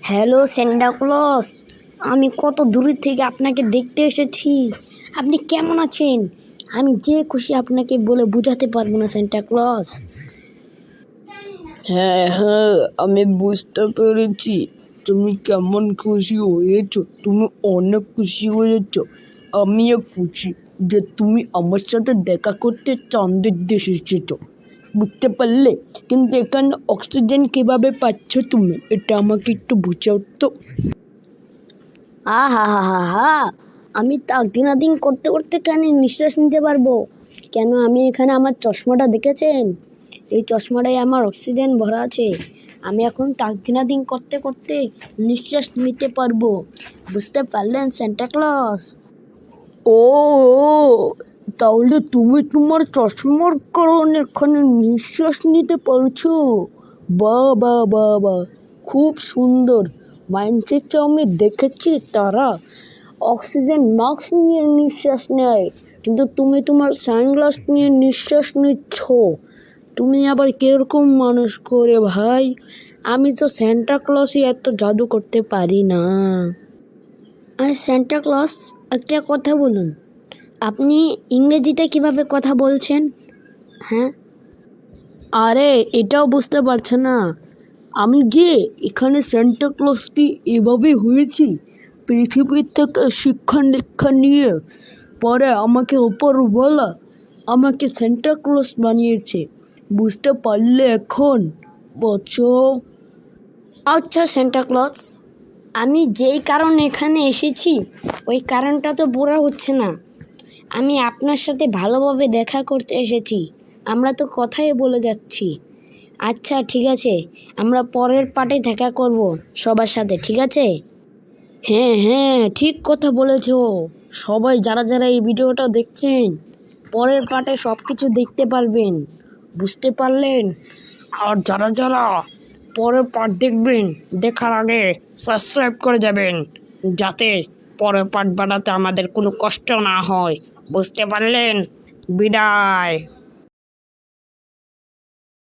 Hello সেন্টা clause, আমি কত দূর থেকে আপনাকে দেখতে এসেছি। আপনি কেমন আছেন? আমি যে খুশি আপনাকে বলে বোঝাতে পারবো না সেন্টা ক্লজ। হ্যাঁ হ্যাঁ, আমি বুঝতে পেরেছি তুমি কেমন খুশি হয়েছো। তুমি অনেক খুশি হয়েছো। আমিও খুশি যে তুমি আমার সাথে দেখা করতে চাঁদের দেশে এসেছো। বুঝতে পারলে? কিন্তু এখানে অক্সিজেন কিভাবে পাচ্ছ তুমি, এটা আমাকে একটু বুঝাও তো। হা হা হা হা, আমি দিনাদিন করতে করতে কেন নিঃশ্বাস নিতে পারবো? কেন, আমি এখানে আমার চশমাটা দেখেছেন? এই চশমাটায় আমার অক্সিজেন ভরা আছে। আমি এখন দিনাদিন করতে করতে নিঃশ্বাস নিতে পারবো। বুঝতে পারলেন সেন্টা ক্লজ? ও ও, তাহলে তুমি তোমার চশমার কারণে এখানে নিঃশ্বাস নিতে পারছো। বাহ বাহ বাহ বাহ, খুব সুন্দর। মাইন্ডসেটটা আমি দেখেছি, তারা অক্সিজেন মাস্ক নিয়ে নিঃশ্বাস নেয়, কিন্তু তুমি তোমার সানগ্লাস নিয়ে নিঃশ্বাস নিচ্ছ। তুমি আবার কিরকম মানুষ করে ভাই? আমি তো সান্টা ক্লজই এত জাদু করতে পারি না। আরে সেন্টা ক্লজ, একটা কথা বলুন, আপনি ইংরেজিতে কিভাবে কথা বলছেন? হ্যাঁ, আরে এটাও বুঝতে পারছে না? আমি যে এখানে সান্টা ক্লজটি এভাবে হয়েছি, পৃথিবীর থেকে শিক্ষা দীক্ষা নিয়ে পরে আমাকে ওপরওয়ালা আমাকে সান্টা ক্লজ বানিয়েছে। বুঝতে পারলে এখন? বলছো? আচ্ছা সেন্টা ক্লজ, আমি যেই কারণে এখানে এসেছি ওই কারণটা তো পুরা হচ্ছে না। আমি আপনার সাথে ভালোভাবে দেখা করতে এসেছি। আমরা তো কথাই বলে যাচ্ছি। আচ্ছা ঠিক আছে, আমরা পরের পার্টে দেখা করব সবার সাথে, ঠিক আছে? হ্যাঁ হ্যাঁ, ঠিক কথা বলেছো। সবাই যারা যারা এই ভিডিওটা দেখছেন, পরের পার্টে সব কিছু দেখতে পারবেন। বুঝতে পারলেন? আর যারা যারা পরের পার্ট দেখবেন, দেখার আগে সাবস্ক্রাইব করে যাবেন, যাতে পরের পার্ট বানাতে আমাদের কোনো কষ্ট না হয়। বুঝতে পারলেন? বিদায়।